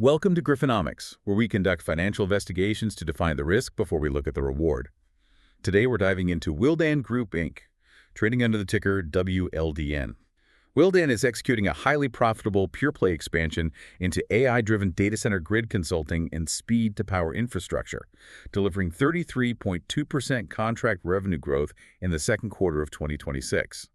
Welcome to Griffonomics, where we conduct financial investigations to define the risk before we look at the reward. Today we're diving into Willdan Group, Inc., trading under the ticker WLDN. Willdan is executing a highly profitable pure-play expansion into AI-driven data center grid consulting and speed-to-power infrastructure, delivering 33.2% contract revenue growth in the second quarter of 2026.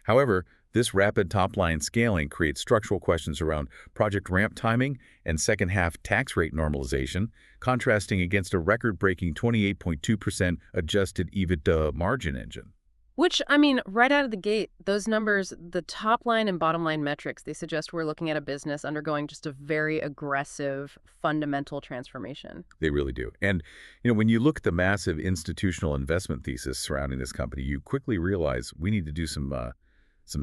However, this rapid top-line scaling creates structural questions around project ramp timing and second-half tax rate normalization, contrasting against a record-breaking 28.2% Adjusted EBITDA margin engine. Which, I mean, right out of the gate, those numbers, the top line and bottom line metrics, they suggest we're looking at a business undergoing just a very aggressive, fundamental transformation. They really do. And, when you look at the massive institutional investment thesis surrounding this company, you quickly realize we need to do some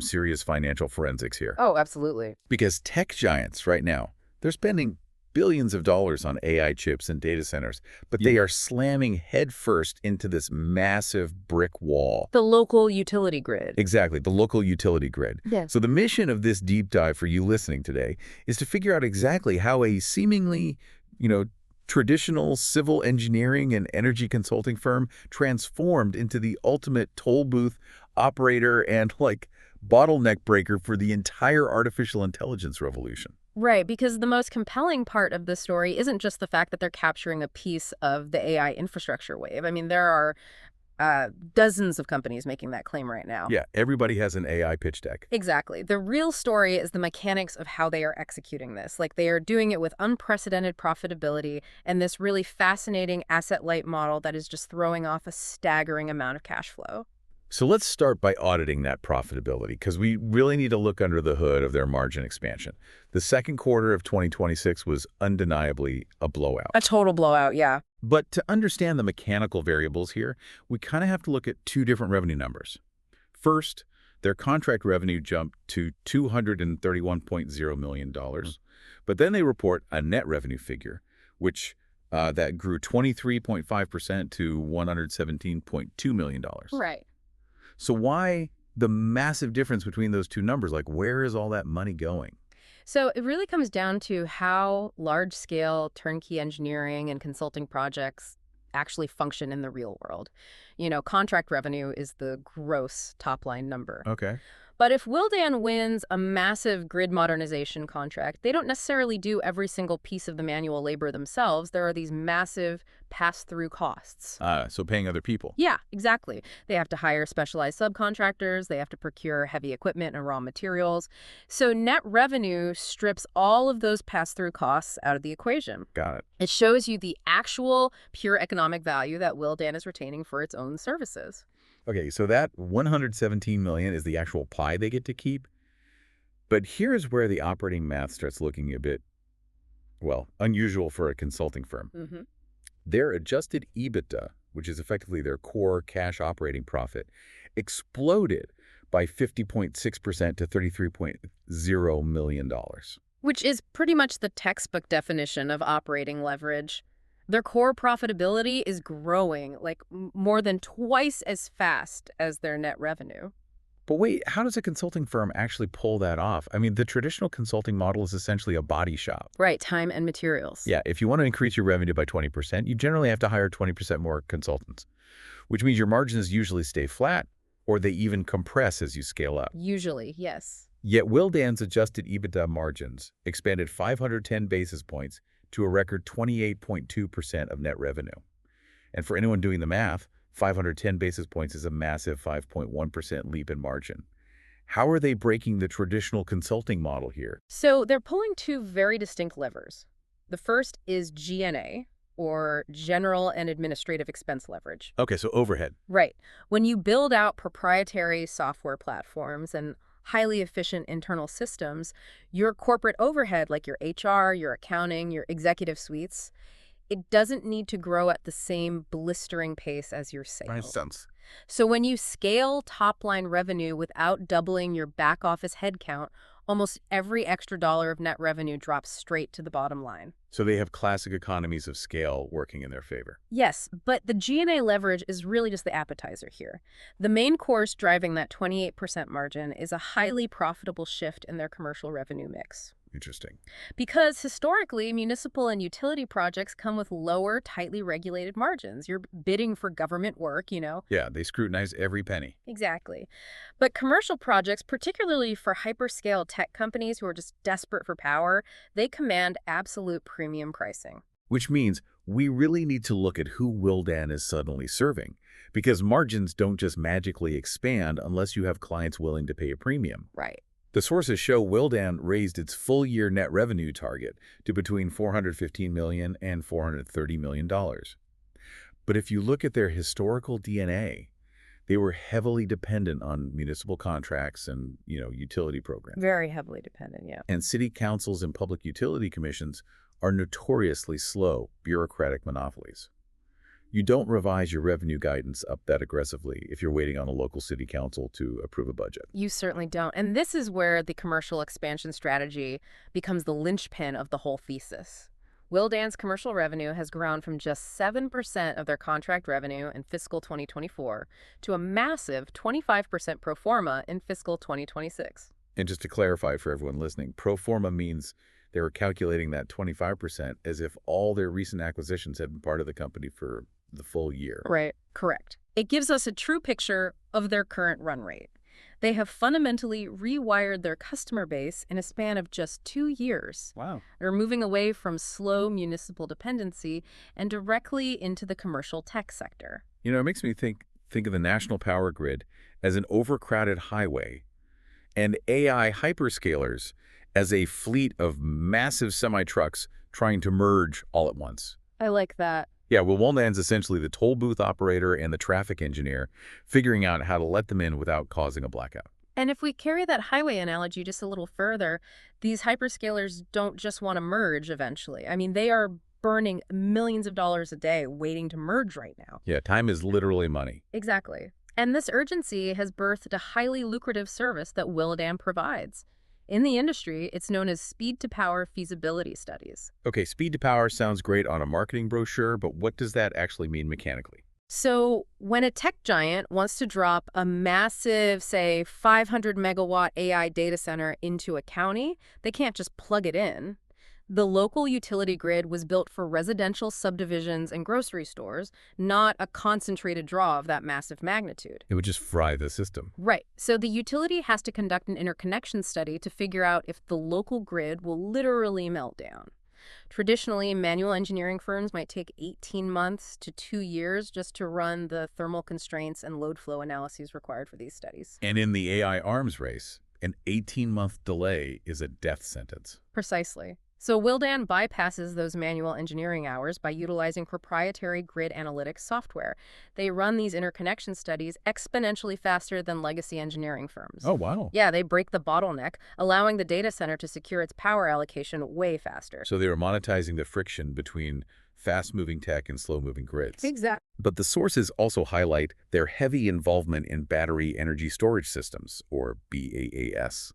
serious financial forensics here. Oh, absolutely. Because tech giants right now, they're spending billions of dollars on AI chips and data centers, but they are slamming headfirst into this massive brick wall. The local utility grid. Exactly, the local utility grid. Yes. So the mission of this deep dive for you listening today is to figure out exactly how a seemingly, traditional civil engineering and energy consulting firm transformed into the ultimate toll booth operator and, bottleneck breaker for the entire artificial intelligence revolution. Right, because the most compelling part of the story isn't just the fact that they're capturing a piece of the AI infrastructure wave. I mean, there are dozens of companies making that claim right now. Yeah, everybody has an AI pitch deck. Exactly. The real story is the mechanics of how they are executing this. They are doing it with unprecedented profitability and this really fascinating asset-light model that is just throwing off a staggering amount of cash flow. So let's start by auditing that profitability, because we really need to look under the hood of their margin expansion. The second quarter of 2026 was undeniably a blowout. A total blowout, yeah. But to understand the mechanical variables here, we kind of have to look at two different revenue numbers. First, their contract revenue jumped to $231.0 million. But then they report a net revenue figure, which that grew 23.5% to $117.2 million. Right. So why the massive difference between those two numbers? Where is all that money going? So it really comes down to how large-scale turnkey engineering and consulting projects actually function in the real world. Contract revenue is the gross top-line number. Okay. But if Willdan wins a massive grid modernization contract, they don't necessarily do every single piece of the manual labor themselves. There are these massive pass-through costs. So paying other people. Yeah, exactly. They have to hire specialized subcontractors. They have to procure heavy equipment and raw materials. So net revenue strips all of those pass-through costs out of the equation. Got it. It shows you the actual pure economic value that Willdan is retaining for its own services. Okay, so that $117 million is the actual pie they get to keep. But here's where the operating math starts looking a bit, unusual for a consulting firm. Mm-hmm. Their Adjusted EBITDA, which is effectively their core cash operating profit, exploded by 50.6% to $33.0 million. Which is pretty much the textbook definition of operating leverage. Their core profitability is growing, more than twice as fast as their net revenue. But wait, how does a consulting firm actually pull that off? I mean, the traditional consulting model is essentially a body shop. Right, time and materials. Yeah, if you want to increase your revenue by 20%, you generally have to hire 20% more consultants, which means your margins usually stay flat, or they even compress as you scale up. Usually, yes. Yet Willdan's Adjusted EBITDA margins expanded 510 basis points to a record 28.2% of net revenue. And for anyone doing the math, 510 basis points is a massive 5.1% leap in margin. How are they breaking the traditional consulting model here? So they're pulling two very distinct levers. The first is G&A, or general and administrative expense leverage. Okay, so overhead. Right. When you build out proprietary software platforms and highly efficient internal systems, your corporate overhead, like your HR, your accounting, your executive suites, it doesn't need to grow at the same blistering pace as your sales. Makes sense. So when you scale top-line revenue without doubling your back-office headcount, almost every extra dollar of net revenue drops straight to the bottom line. So they have classic economies of scale working in their favor. Yes, but the G&A leverage is really just the appetizer here. The main course driving that 28% margin is a highly profitable shift in their commercial revenue mix. Interesting. Because historically, municipal and utility projects come with lower, tightly regulated margins. You're bidding for government work. Yeah, they scrutinize every penny. Exactly. But commercial projects, particularly for hyperscale tech companies who are just desperate for power, they command absolute premium pricing. Which means we really need to look at who Willdan is suddenly serving, because margins don't just magically expand unless you have clients willing to pay a premium. Right. The sources show Willdan raised its full-year net revenue target to between $415 million and $430 million. But if you look at their historical DNA, they were heavily dependent on municipal contracts and, utility programs. Very heavily dependent, yeah. And city councils and public utility commissions are notoriously slow, bureaucratic monopolies. You don't revise your revenue guidance up that aggressively if you're waiting on a local city council to approve a budget. You certainly don't. And this is where the commercial expansion strategy becomes the linchpin of the whole thesis. Willdan's commercial revenue has grown from just 7% of their contract revenue in fiscal 2024 to a massive 25% pro forma in fiscal 2026. And just to clarify for everyone listening, pro forma means they were calculating that 25% as if all their recent acquisitions had been part of the company for the full year. Right, correct. It gives us a true picture of their current run rate. They have fundamentally rewired their customer base in a span of just 2 years. Wow. They're moving away from slow municipal dependency and directly into the commercial tech sector. It makes me think of the national power grid as an overcrowded highway and AI hyperscalers as a fleet of massive semi-trucks trying to merge all at once. I like that. Yeah, well, Willdan's essentially the toll booth operator and the traffic engineer, figuring out how to let them in without causing a blackout. And if we carry that highway analogy just a little further, these hyperscalers don't just want to merge eventually. I mean, they are burning millions of dollars a day waiting to merge right now. Yeah, time is literally money. Exactly. And this urgency has birthed a highly lucrative service that Willdan provides. In the industry, it's known as speed-to-power feasibility studies. Okay, speed to power sounds great on a marketing brochure, but what does that actually mean mechanically? So when a tech giant wants to drop a massive, say, 500 megawatt AI data center into a county, they can't just plug it in. The local utility grid was built for residential subdivisions and grocery stores, not a concentrated draw of that massive magnitude. It would just fry the system. Right. So the utility has to conduct an interconnection study to figure out if the local grid will literally melt down. Traditionally, manual engineering firms might take 18 months to 2 years just to run the thermal constraints and load flow analyses required for these studies. And in the AI arms race, an 18-month delay is a death sentence. Precisely. So Willdan bypasses those manual engineering hours by utilizing proprietary grid analytics software. They run these interconnection studies exponentially faster than legacy engineering firms. Oh, wow. Yeah, they break the bottleneck, allowing the data center to secure its power allocation way faster. So they were monetizing the friction between fast-moving tech and slow-moving grids. Exactly. But the sources also highlight their heavy involvement in battery energy storage systems, or BESS.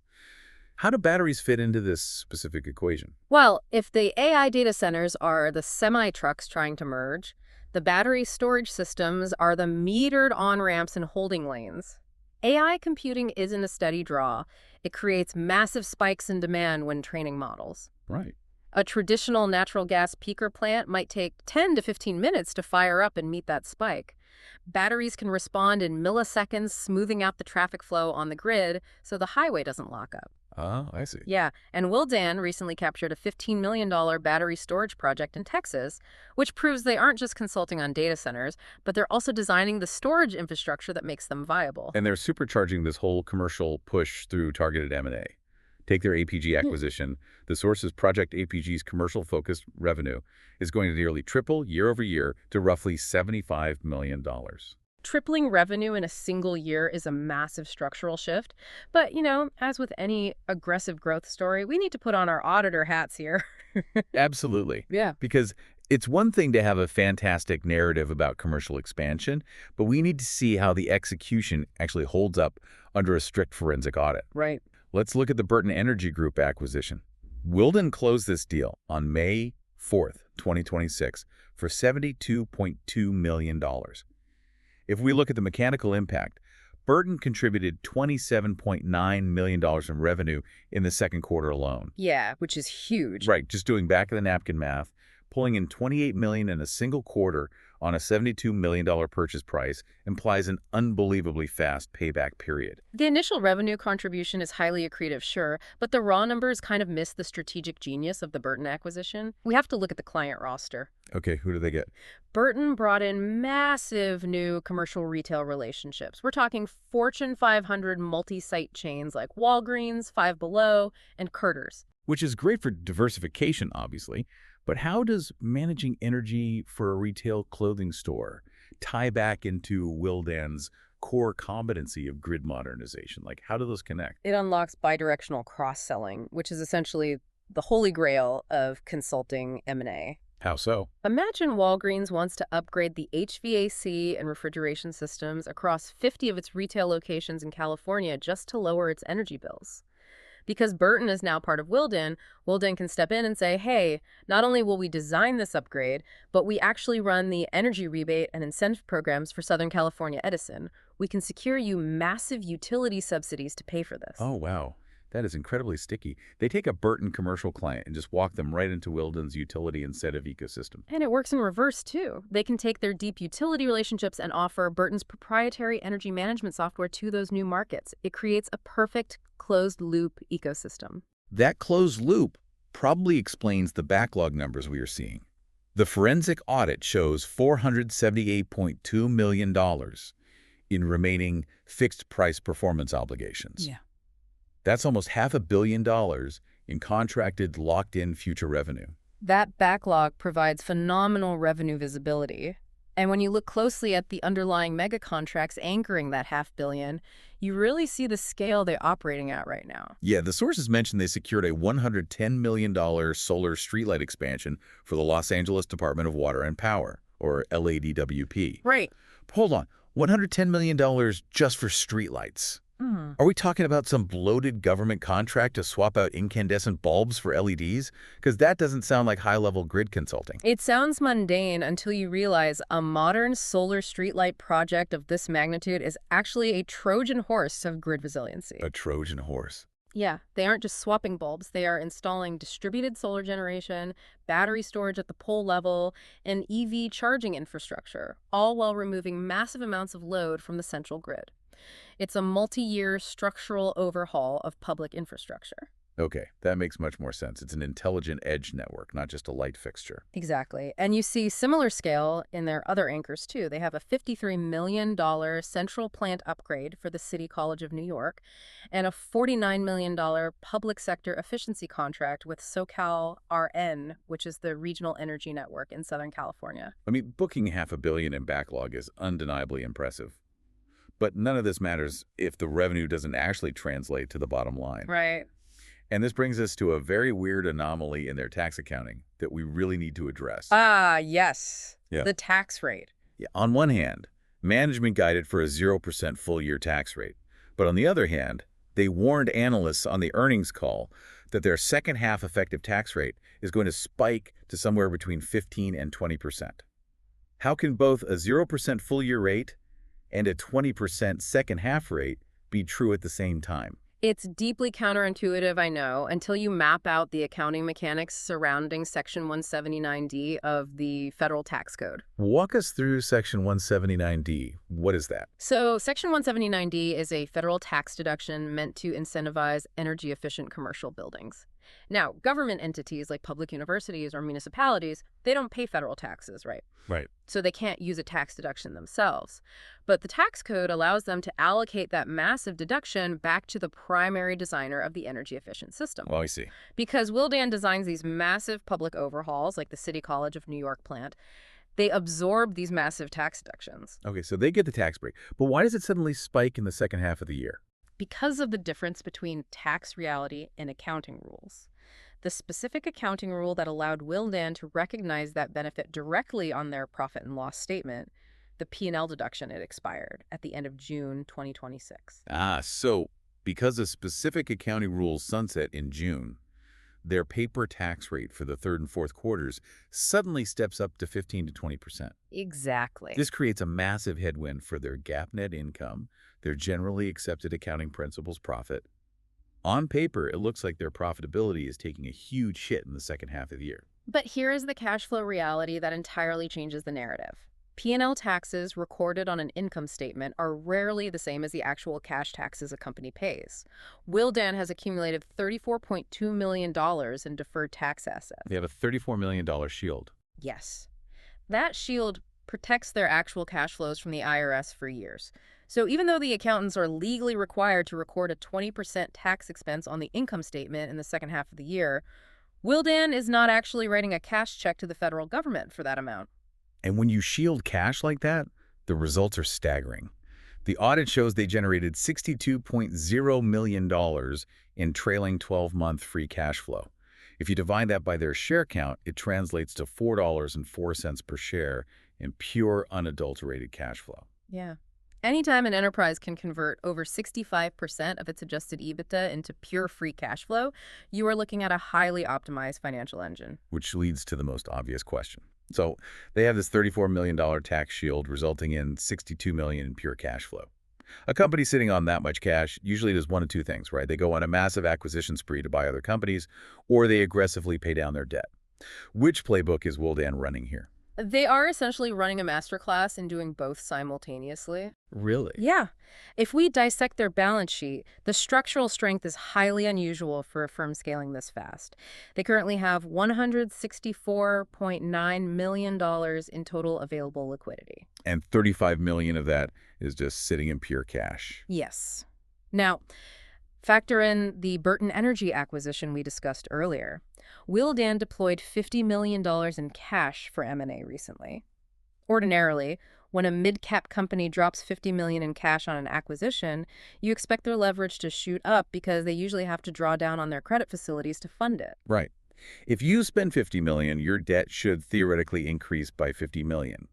How do batteries fit into this specific equation? Well, if the AI data centers are the semi-trucks trying to merge, the battery storage systems are the metered on-ramps and holding lanes. AI computing isn't a steady draw. It creates massive spikes in demand when training models. Right. A traditional natural gas peaker plant might take 10 to 15 minutes to fire up and meet that spike. Batteries can respond in milliseconds, smoothing out the traffic flow on the grid so the highway doesn't lock up. Ah, I see. Yeah, and Willdan recently captured a $15 million battery storage project in Texas, which proves they aren't just consulting on data centers, but they're also designing the storage infrastructure that makes them viable. And they're supercharging this whole commercial push through targeted M&A. Take their APG acquisition. The source's Project APG's commercial-focused revenue is going to nearly triple year over year to roughly $75 million. Tripling revenue in a single year is a massive structural shift. But, as with any aggressive growth story, we need to put on our auditor hats here. Absolutely. Yeah. Because it's one thing to have a fantastic narrative about commercial expansion, but we need to see how the execution actually holds up under a strict forensic audit. Right. Let's look at the Burton Energy Group acquisition. Willdan closed this deal on May 4th, 2026 for $72.2 million. If we look at the mechanical impact, Burton contributed $27.9 million in revenue in the second quarter alone. Yeah, which is huge. Right, just doing back-of-the-napkin math, pulling in $28 million in a single quarter on a $72 million purchase price implies an unbelievably fast payback period. The initial revenue contribution is highly accretive, sure, but the raw numbers kind of miss the strategic genius of the Burton acquisition. We have to look at the client roster. Okay, who do they get? Burton brought in massive new commercial retail relationships. We're talking Fortune 500 multi-site chains like Walgreens, Five Below, and Curter's. Which is great for diversification, obviously. But how does managing energy for a retail clothing store tie back into Willdan's core competency of grid modernization? Like, how do those connect? It unlocks bidirectional cross-selling, which is essentially the holy grail of consulting M&A. How so? Imagine Walgreens wants to upgrade the HVAC and refrigeration systems across 50 of its retail locations in California just to lower its energy bills. Because Burton is now part of Willdan, Willdan can step in and say, hey, not only will we design this upgrade, but we actually run the energy rebate and incentive programs for Southern California Edison. We can secure you massive utility subsidies to pay for this. Oh, wow. That is incredibly sticky. They take a Burton commercial client and just walk them right into Willdan's utility incentive ecosystem. And it works in reverse, too. They can take their deep utility relationships and offer Burton's proprietary energy management software to those new markets. It creates a perfect closed-loop ecosystem. That closed loop probably explains the backlog numbers we are seeing. The forensic audit shows $478.2 million in remaining fixed-price performance obligations. Yeah. That's almost $500 million in contracted, locked-in future revenue. That backlog provides phenomenal revenue visibility. And when you look closely at the underlying mega contracts anchoring that $500 million, you really see the scale they're operating at right now. Yeah, the sources mentioned they secured a $110 million solar streetlight expansion for the Los Angeles Department of Water and Power, or LADWP. Right. Hold on, $110 million just for streetlights. Are we talking about some bloated government contract to swap out incandescent bulbs for LEDs? Because that doesn't sound like high-level grid consulting. It sounds mundane until you realize a modern solar streetlight project of this magnitude is actually a Trojan horse of grid resiliency. A Trojan horse. Yeah, they aren't just swapping bulbs. They are installing distributed solar generation, battery storage at the pole level, and EV charging infrastructure, all while removing massive amounts of load from the central grid. It's a multi-year structural overhaul of public infrastructure. Okay, that makes much more sense. It's an intelligent edge network, not just a light fixture. Exactly. And you see similar scale in their other anchors, too. They have a $53 million central plant upgrade for the City College of New York and a $49 million public sector efficiency contract with SoCal RN, which is the regional energy network in Southern California. I mean, booking $500 million in backlog is undeniably impressive. But none of this matters if the revenue doesn't actually translate to the bottom line. Right. And this brings us to a very weird anomaly in their tax accounting that we really need to address. Ah, yes. Yeah. The tax rate. Yeah. On one hand, management guided for a 0% full-year tax rate. But on the other hand, they warned analysts on the earnings call that their second-half effective tax rate is going to spike to somewhere between 15 and 20%. How can both a 0% full-year rate and a 20% second-half rate be true at the same time? It's deeply counterintuitive, I know, until you map out the accounting mechanics surrounding Section 179D of the federal tax code. Walk us through Section 179D. What is that? So Section 179D is a federal tax deduction meant to incentivize energy-efficient commercial buildings. Now, government entities like public universities or municipalities, they don't pay federal taxes, right? Right. So they can't use a tax deduction themselves. But the tax code allows them to allocate that massive deduction back to the primary designer of the energy-efficient system. Well, I see. Because Willdan designs these massive public overhauls, like the City College of New York plant, they absorb these massive tax deductions. Okay, so they get the tax break. But why does it suddenly spike in the second half of the year? Because of the difference between tax reality and accounting rules. The specific accounting rule that allowed Willdan to recognize that benefit directly on their profit and loss statement, the P&L deduction, had expired at the end of June 2026. So because a specific accounting rules sunset in June, their paper tax rate for the third and fourth quarters suddenly steps up to 15 to 20%. Exactly. This creates a massive headwind for their GAAP net income, Their generally accepted accounting principles profit. On paper, it looks like their profitability is taking a huge hit in the second half of the year. But here is the cash flow reality that entirely changes the narrative. P&L taxes recorded on an income statement are rarely the same as the actual cash taxes a company pays. Willdan has accumulated $34.2 million in deferred tax assets. They have a $34 million shield. Yes. That shield protects their actual cash flows from the IRS for years. So even though the accountants are legally required to record a 20% tax expense on the income statement in the second half of the year, Willdan is not actually writing a cash check to the federal government for that amount. And when you shield cash like that, the results are staggering. The audit shows they generated $62.0 million in trailing 12-month free cash flow. If you divide that by their share count, it translates to $4.04 per share in pure, unadulterated cash flow. Yeah. Anytime an enterprise can convert over 65% of its adjusted EBITDA into pure free cash flow, you are looking at a highly optimized financial engine. Which leads to the most obvious question. So they have this $34 million tax shield resulting in $62 million in pure cash flow. A company sitting on that much cash usually does one of two things, right? They go on a massive acquisition spree to buy other companies, or they aggressively pay down their debt. Which playbook is Willdan running here? They are essentially running a masterclass in doing both simultaneously. Really? Yeah. If we dissect their balance sheet, the structural strength is highly unusual for a firm scaling this fast. They currently have $164.9 million in total available liquidity. And $35 million of that is just sitting in pure cash. Yes. Now, factor in the Burton Energy acquisition we discussed earlier. Willdan deployed $50 million in cash for M&A recently. Ordinarily, when a mid-cap company drops $50 million in cash on an acquisition, you expect their leverage to shoot up because they usually have to draw down on their credit facilities to fund it. Right. If you spend $50 million, your debt should theoretically increase by $50 million.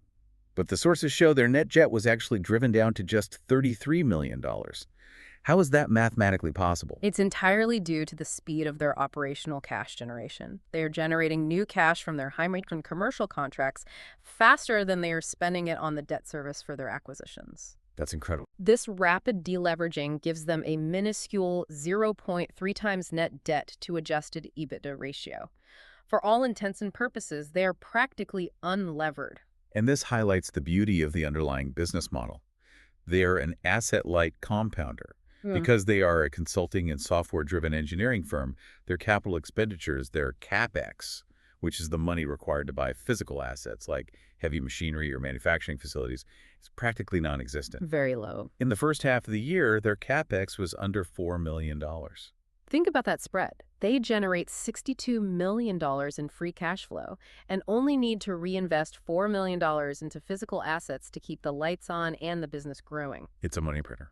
But the sources show their net debt was actually driven down to just $33 million. How is that mathematically possible? It's entirely due to the speed of their operational cash generation. They are generating new cash from their high-margin commercial contracts faster than they are spending it on the debt service for their acquisitions. That's incredible. This rapid deleveraging gives them a minuscule 0.3 times net debt to adjusted EBITDA ratio. For all intents and purposes, they are practically unlevered. And this highlights the beauty of the underlying business model. They are an asset-light compounder. Because they are a consulting and software-driven engineering firm, their capital expenditures, their CapEx, which is the money required to buy physical assets like heavy machinery or manufacturing facilities, is practically non-existent. Very low. In the first half of the year, their CapEx was under $4 million. Think about that spread. They generate $62 million in free cash flow and only need to reinvest $4 million into physical assets to keep the lights on and the business growing. It's a money printer.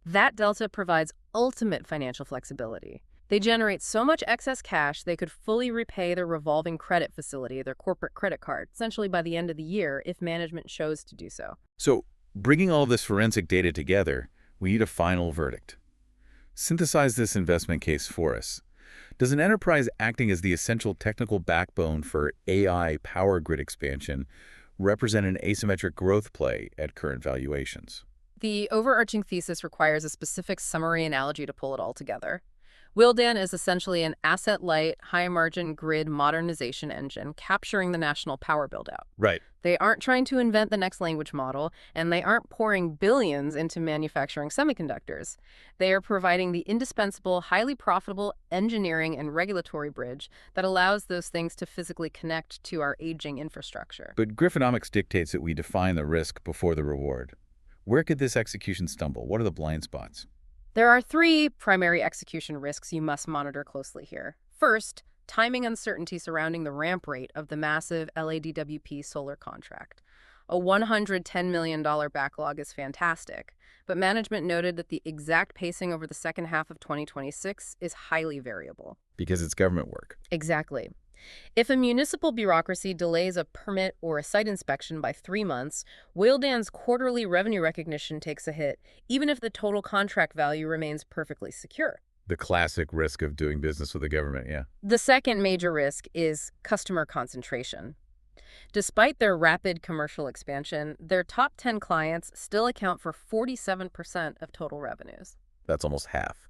That delta provides ultimate financial flexibility. They generate so much excess cash they could fully repay their revolving credit facility, their corporate credit card, essentially by the end of the year if management chose to do so. So, bringing all this forensic data together, we need a final verdict. Synthesize this investment case for us. Does an enterprise acting as the essential technical backbone for AI power grid expansion represent an asymmetric growth play at current valuations? The overarching thesis requires a specific summary analogy to pull it all together. Willdan is essentially an asset-light, high-margin grid modernization engine capturing the national power build-out. Right. They aren't trying to invent the next language model, and they aren't pouring billions into manufacturing semiconductors. They are providing the indispensable, highly profitable engineering and regulatory bridge that allows those things to physically connect to our aging infrastructure. But Griffonomics dictates that we define the risk before the reward. Where could this execution stumble? What are the blind spots? There are three primary execution risks you must monitor closely here. First, timing uncertainty surrounding the ramp rate of the massive LADWP solar contract. A $110 million backlog is fantastic, but management noted that the exact pacing over the second half of 2026 is highly variable. Because it's government work. Exactly. If a municipal bureaucracy delays a permit or a site inspection by 3 months, Willdan's quarterly revenue recognition takes a hit, even if the total contract value remains perfectly secure. The classic risk of doing business with the government, yeah. The second major risk is customer concentration. Despite their rapid commercial expansion, their top 10 clients still account for 47% of total revenues. That's almost half.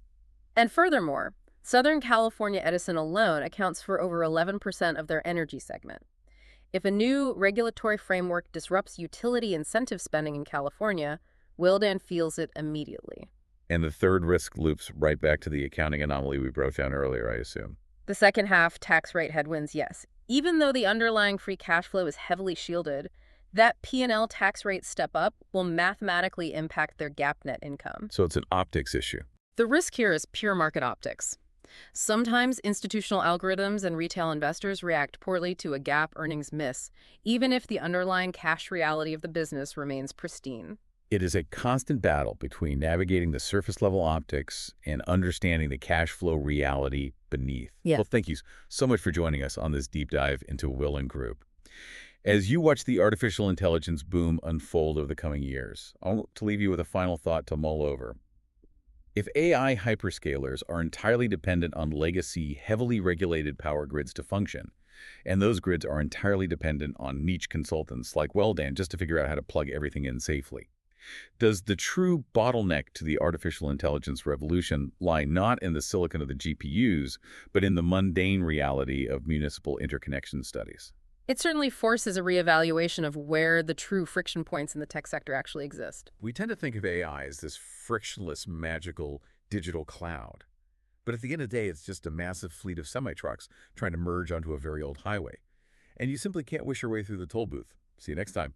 And furthermore, Southern California Edison alone accounts for over 11% of their energy segment. If a new regulatory framework disrupts utility incentive spending in California, Willdan feels it immediately. And the third risk loops right back to the accounting anomaly we broke down earlier, I assume. The second half, tax rate headwinds, yes. Even though the underlying free cash flow is heavily shielded, that P&L tax rate step up will mathematically impact their GAAP net income. So it's an optics issue. The risk here is pure market optics. Sometimes institutional algorithms and retail investors react poorly to a GAAP earnings miss, even if the underlying cash reality of the business remains pristine. It is a constant battle between navigating the surface-level optics and understanding the cash flow reality beneath. Yeah. Well, thank you so much for joining us on this deep dive into Willdan Group. As you watch the artificial intelligence boom unfold over the coming years, I want to leave you with a final thought to mull over. If AI hyperscalers are entirely dependent on legacy, heavily regulated power grids to function, and those grids are entirely dependent on niche consultants like Willdan just to figure out how to plug everything in safely, does the true bottleneck to the artificial intelligence revolution lie not in the silicon of the GPUs, but in the mundane reality of municipal interconnection studies? It certainly forces a reevaluation of where the true friction points in the tech sector actually exist. We tend to think of AI as this frictionless, magical digital cloud. But at the end of the day, it's just a massive fleet of semi-trucks trying to merge onto a very old highway. And you simply can't wish your way through the toll booth. See you next time.